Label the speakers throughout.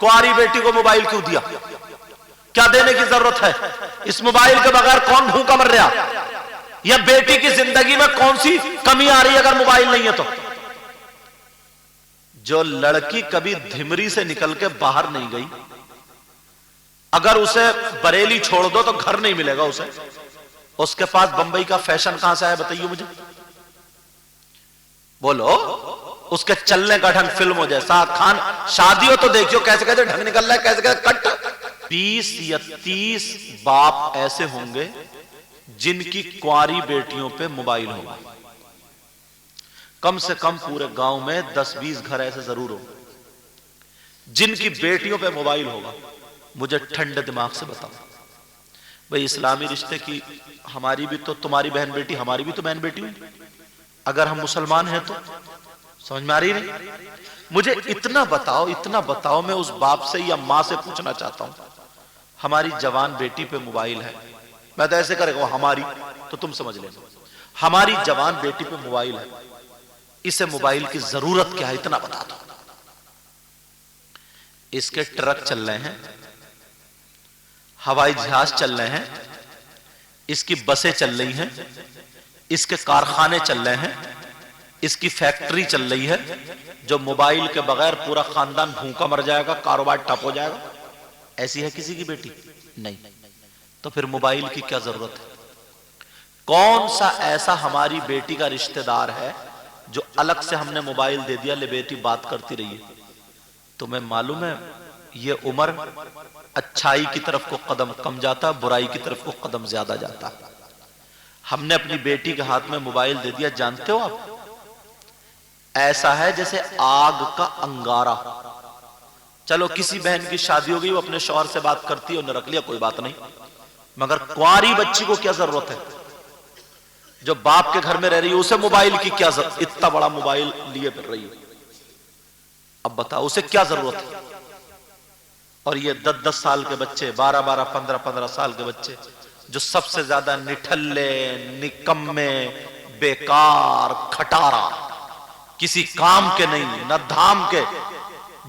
Speaker 1: कुंवारी बेटी को मोबाइल क्यों दिया? क्या देने की जरूरत है? इस मोबाइल के बगैर कौन भूखा मर रहा? या बेटी की जिंदगी में कौन सी कमी आ रही है अगर मोबाइल नहीं है तो? जो लड़की कभी धिमरी से निकल के बाहर नहीं गई, अगर उसे बरेली छोड़ दो तो घर नहीं मिलेगा उसे। उसके पास बंबई का फैशन कहां से आया बताइए मुझे? बोलो। उसके चलने का ढंग फिल्मों जैसा। खान शादी हो तो देखियो कैसे कैसे ढंग निकल रहा है, कैसे कैसे कट। 20 या 30 बाप ऐसे होंगे जिनकी कुंवारी बेटियों पे मोबाइल होगा। कम से कम पूरे गांव में 10-20 घर ऐसे जरूर हो जिनकी बेटियों पे मोबाइल होगा। मुझे ठंडे दिमाग से बताओ भाई, इस्लामी रिश्ते की हमारी भी तो, तुम्हारी बहन बेटी हमारी भी तो बहन बेटी हुई। अगर हम मुसलमान हैं तो समझ में आ रही नहीं? मुझे इतना बताओ, मैं उस बाप से या मां से पूछना चाहता हूं, हमारी जवान बेटी पे मोबाइल है। मैं तो ऐसे करेगा हमारी, तो तुम समझ लेना, हमारी जवान बेटी पे मोबाइल है, इसे मोबाइल की जरूरत क्या है इतना बता दो। इसके ट्रक चल रहे हैं, हवाई जहाज चल रहे हैं, इसकी बसें चल रही हैं, इसके कारखाने चल रहे हैं, इसकी फैक्ट्री चल रही है। जो मोबाइल के बगैर पूरा खानदान भूखा मर जाएगा, कारोबार ठप हो जाएगा, ऐसी है किसी की बेटी? नहीं। तो फिर मोबाइल की क्या जरूरत है? कौन सा ऐसा हमारी बेटी का रिश्तेदार है जो अलग से हमने मोबाइल दे दिया, ले बेटी बात करती रही है? तुम्हें मालूम है ये उम्र अच्छाई की तरफ को कदम कम जाता, बुराई की तरफ को कदम ज्यादा जाता। हमने अपनी बेटी के हाथ में मोबाइल दे दिया, जानते हो आप, ऐसा है जैसे आग का अंगारा। चलो किसी बहन की शादी हो गई, वो अपने शौहर से बात करती है, उन्हें रख लिया, कोई बात नहीं, मगर कुंवारी बच्ची को क्या जरूरत है? जो बाप के घर में रह रही है उसे मोबाइल की क्या जरूरत? इतना बड़ा मोबाइल लिए फिर रही है, अब बताओ उसे क्या जरूरत है? और ये 10-10 साल के बच्चे, 12-12, 15-15 साल के बच्चे, जो सबसे ज्यादा निठल्ले, निकम्मे, बेकार, खटारा, किसी काम के नहीं, न धाम के,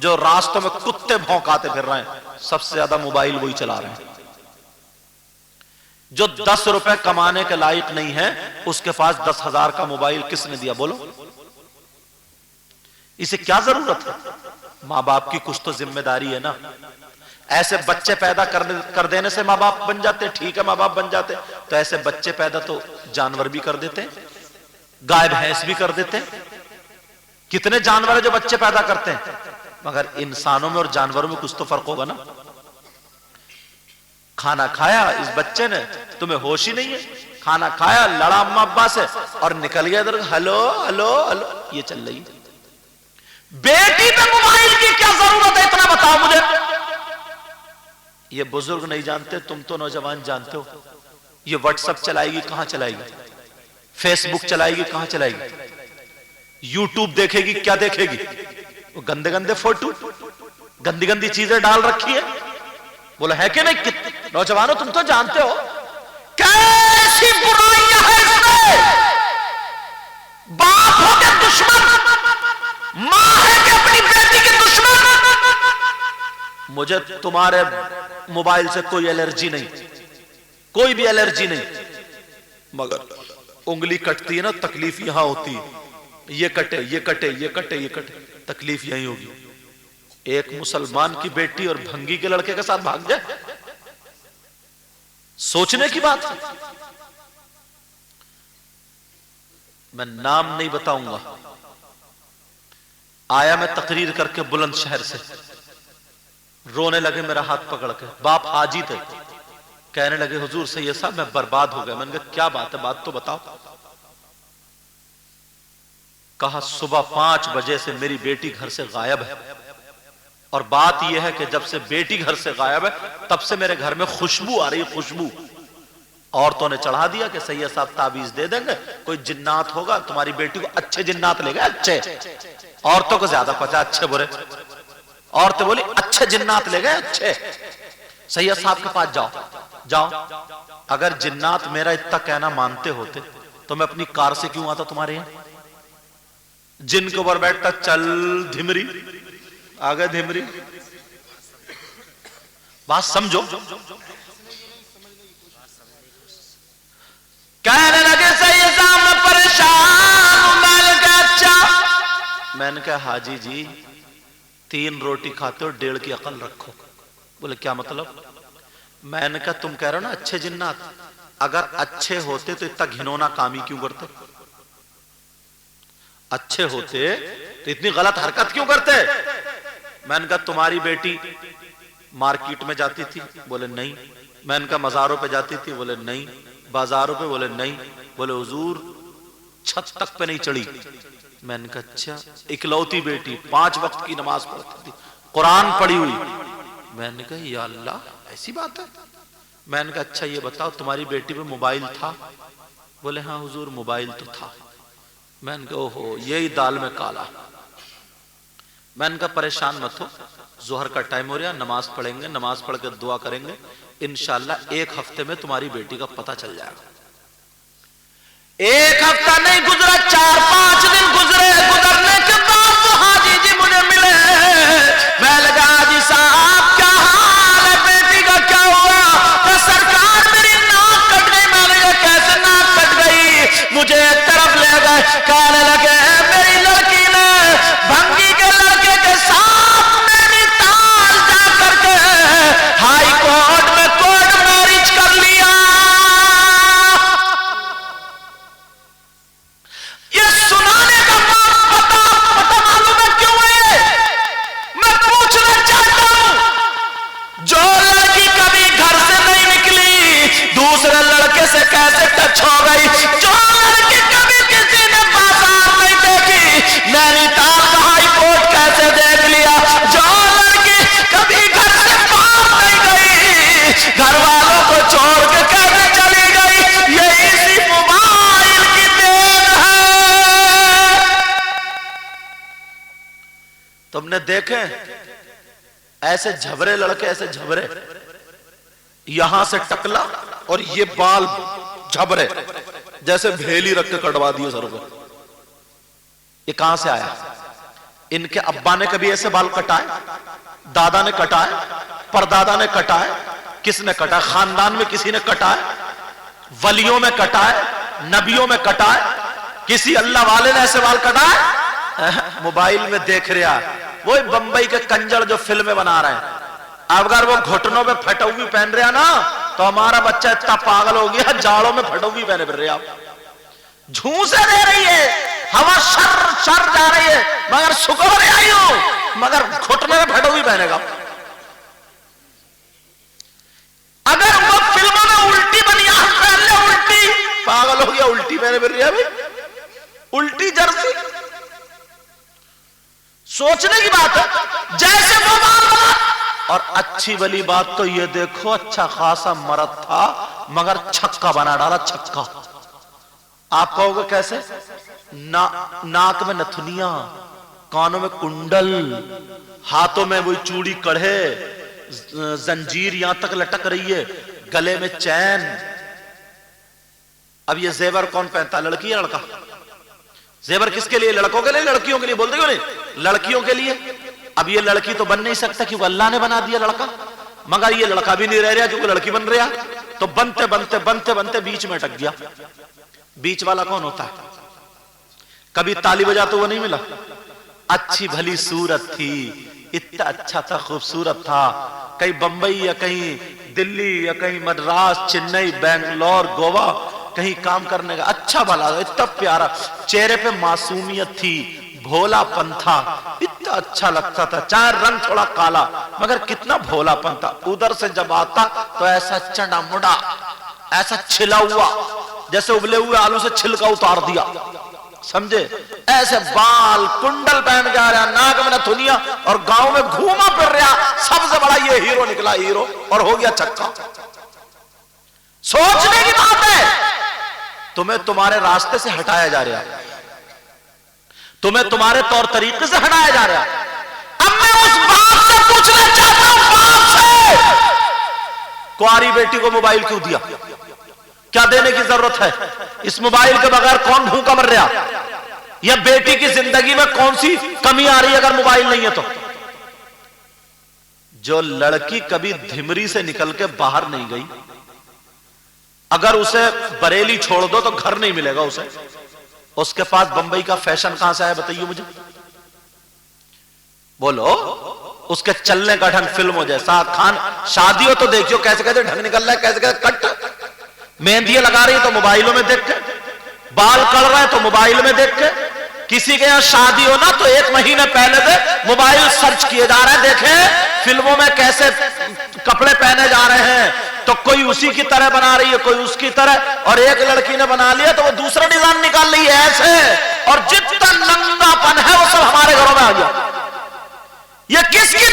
Speaker 1: जो रास्तों में कुत्ते भौंकाते फिर रहे हैं, सबसे ज्यादा मोबाइल वही चला रहे हैं। जो 10 रुपए कमाने के लायक नहीं है, उसके पास 10,000 का मोबाइल किसने दिया बोलो? इसे क्या जरूरत है? मां बाप की कुछ तो जिम्मेदारी है ना। ऐसे बच्चे पैदा कर देने से मां बाप बन जाते, ठीक है मां बाप बन जाते, तो ऐसे बच्चे पैदा तो जानवर भी कर देते, गाय भैंस भी कर देते। कितने जानवर है जो बच्चे पैदा करते हैं, मगर इंसानों में और जानवरों में कुछ तो फर्क होगा ना। खाना खाया इस बच्चे ने, तुम्हें होश ही नहीं है, खाना खाया, लड़ा अम्मा अब्बा से और निकल गया इधर, हेलो हेलो हेलो, ये चल रही। बेटी पे मोबाइल की क्या जरूरत है इतना बताओ मुझे। ये बुजुर्ग नहीं जानते, तुम तो नौजवान जानते हो। ये व्हाट्सएप चलाएगी कहां चलाएगी, फेसबुक चलाएगी कहां चलाएगी, यूट्यूब देखेगी क्या देखेगी? वो गंदे गंदे फोटो, गंदी गंदी चीजें डाल रखी है। बोला है कि नहीं? नौजवानों तुम तो जानते हो कैसी बुराइयां हैं इसमें। बाप हो के दुश्मन, मां है कि अपनी बेटी के दुश्मन। मुझे तुम्हारे मोबाइल से कोई एलर्जी नहीं, कोई भी एलर्जी नहीं, मगर उंगली कटती है ना, तकलीफ यहां होती है, ये कटे ये कटे ये कटे ये कटे, तकलीफ यही होगी। एक मुसलमान की बेटी और भंगी के लड़के के साथ भाग जाए, सोचने की बात है। मैं नाम नहीं बताऊंगा। आया मैं तकरीर करके बुलंदशहर से, रोने लगे मेरा हाथ पकड़ के, बाप हाजी थे, कहने लगे हुजूर सैयद साहब मैं बर्बाद हो गया। मैंने कहा क्या बात है, बात तो बताओ। कहा सुबह 5 बजे से मेरी बेटी घर से गायब है, और बात यह है कि जब से बेटी घर से गायब है तब से मेरे घर में खुशबू आ रही है, खुशबू। औरतों ने चढ़ा दिया कि सैयद साहब ताबीज दे देंगे, कोई जिन्नात होगा, तुम्हारी बेटी को अच्छे जिन्नात ले गए, अच्छे। औरतों को ज्यादा पता अच्छे बुरे। औरतें बोली अच्छे जिन्नात ले गए, अच्छे, सैयद साहब के पास जाओ जाओ। अगर जिन्नात मेरा इतना कहना मानते होते तो मैं अपनी कार से क्यों आता तुम्हारे यहां? जिन के ऊपर बैठता, चल धिमरी, आ गए धिमरी, बात समझो। कहने लगे सही साहब मैं परेशान हूं। मैंने कहा अच्छा। मैंने कहा हाजी जी 3 रोटी खाते हो 1.5 की अकल रखो। बोले क्या मतलब? मैंने कहा तुम कह रहे हो ना अच्छे जिन्नात, अगर अच्छे होते तो इतना घिनौना काम ही क्यों करते? अच्छे होते तो इतनी गलत हरकत क्यों करते? मैंने कहा तुम्हारी बेटी मार्केट में जाती थी? बोले नहीं। मैंने कहा मज़ारों पे जाती थी? बोले नहीं। बाजारों पे? बोले नहीं। बोले हुजूर छत तक पे नहीं चढ़ी। मैंने कहा अच्छा। इकलौती बेटी 5 वक्त की नमाज पढ़ती थी, कुरान पढ़ी हुई। मैंने कहा या अल्लाह ऐसी बात है? मैंने कहा अच्छा ये बताओ तुम्हारी बेटी पे मोबाइल था? बोले हाँ हुजूर मोबाइल तो था। मैंने कहा ओहो यही दाल में काला। मैंने कहा परेशान मत हो, जोहर का टाइम हो रहा, नमाज पढ़ेंगे, नमाज पढ़ के दुआ करेंगे, इंशाल्लाह 1 हफ्ते में तुम्हारी बेटी का पता चल जाएगा। 1 हफ्ता नहीं गुजरा, 4-5 दिन गुजरे। गुजरने के बाद तो हाजी जी मुझे मिले। मैं लगा हाजी साहब क्या हाल है, बेटी का क्या हुआ? तो सरकार मेरी नाक कट गई। मैंने कहा कैसे नाक कट गई? मुझे एक तरफ ले गए, कहने लगे मेरी लड़की ने भंगी के लड़के के साथ नैनीताल जा करके हाई कोर्ट में कोर्ट मैरिज कर लिया। ये सुनाने का पता मालूम है क्यों है? मैं पूछना चाहता हूं जो लड़की कभी घर से नहीं निकली दूसरे लड़के से कैसे टच हो गई? जो लड़की कभी किसी ने बाजार नहीं देखी नैनीताल का हाई कोर्ट कैसे देख लिया? जो लड़की कभी घर से बाहर नहीं गई, घर वालों को छोड़ के कैसे चली गई? ये इसी मोबाइल की देन है। तुमने देखे ऐसे झबरे लड़के, ऐसे झबरे यहां से टकला और ये बाल झबरे जैसे भेली रख के कटवा दिए सर पे। ये कहां से आया? इनके अब्बा ने कभी ऐसे बाल कटाए? दादा ने कटाए? परदादा ने कटाए? किसने कटाए? खानदान में किसी ने कटाए? वलियों में कटाए? नबियों में कटाए? किसी अल्लाह वाले ने ऐसे बाल कटाए? मोबाइल में देख रहा वो बंबई के कंजर जो फिल्में बना रहे हैं। अगर वो घुटनों में फटौवी पहन रहा ना तो हमारा बच्चा इतना पागल हो गया जाड़ों में फटौवी पहने फिर रहा। झूसे दे रही है, हवा शर जा रही है, मगर शुक्र आई हो, मगर घुटने में फटौवी पहनेगा। अगर वो फिल्मों में उल्टी बनियान पहन ले, उल्टी पागल हो गया, उल्टी पहने फिर रहा भाई, उल्टी जर्सी। सोचने की बात है जैसे वो बना। और अच्छी वाली बात तो ये देखो अच्छा खासा मर्द था मगर छक्का बना डाला, छक्का। आप कहोगे कैसे? नाक में नथुनिया, कानों में कुंडल, हाथों में वही चूड़ी कढ़े, जंजीर यहां तक लटक रही है, गले में चैन। अब ये जेवर कौन पहनता? लड़की या लड़का? जेवर किसके लिए? लड़कों के लिए, लड़कियों के लिए? बोलते क्यों नहीं? लड़कियों के लिए। अब ये लड़की तो बन नहीं सकता क्योंकि अल्लाह ने बना दिया लड़का, मगर ये लड़का भी नहीं रह रहा क्योंकि लड़की बन रहा। तो बनते बनते बनते बनते बीच में अटक गया। बीच वाला कौन होता है? कभी ताली बजाते हुए नहीं मिला। अच्छी भली सूरत थी, इतना अच्छा था, खूबसूरत था, कहीं बंबई या कहीं दिल्ली या कहीं मद्रास, चेन्नई, बेंगलोर, गोवा कहीं काम करने का, अच्छा भला, इतना प्यारा, चेहरे पे मासूमियत थी, भोलापन था, इतना अच्छा लगता था, चाहे रंग थोड़ा काला मगर कितना भोलापन था। उधर से जब आता तो ऐसा चना मुड़ा, ऐसा छिला हुआ जैसे उबले हुए आलू से छिलका उतार दिया, समझे? ऐसे बाल कुंडल पहन के आ रहा, नाक में नथुनिया, और गांव में घूमा फिर रहा। सबसे बड़ा ये हीरो निकला, हीरो, और हो गया छक्का। सोचने की बात है। तुम्हें तुम्हारे रास्ते से हटाया जा रहा, तुम्हें तुम्हारे तौर तरीके से हटाया जा रहा। अब मैं उस बाप से पूछना चाहता हूं, बाप से, कुंवारी बेटी को मोबाइल क्यों दिया? क्या देने की जरूरत है? इस मोबाइल के बगैर कौन भूखा मर रहा? या बेटी की जिंदगी में कौन सी कमी आ रही है अगर मोबाइल नहीं है तो? जो लड़की कभी धिमरी से निकल के बाहर नहीं गई, अगर उसे बरेली छोड़ दो तो घर नहीं मिलेगा उसे। उसके पास बंबई का फैशन कहां से आया बताइए मुझे, बोलो। उसके चलने का ढंग फिल्मों जैसा। खान शादी हो तो देखियो कैसे कैसे ढंग निकल रहा है, कैसे कैसे कट मेहंदी लगा रही है तो मोबाइलों में देख के, बाल कड़ रहा है तो मोबाइल में देख के। किसी के यहां शादी हो ना तो 1 महीने पहले से मोबाइल सर्च किए जा रहे हैं, देखें फिल्मों में कैसे कपड़े पहने जा रहे हैं, तो कोई उसी की तरह बना रही है, कोई उसकी तरह। और एक लड़की ने बना लिया तो वो दूसरा डिजाइन निकाल रही है ऐसे, और जितना नंगापन है वो सब हमारे घरों में आ गया। ये किसकी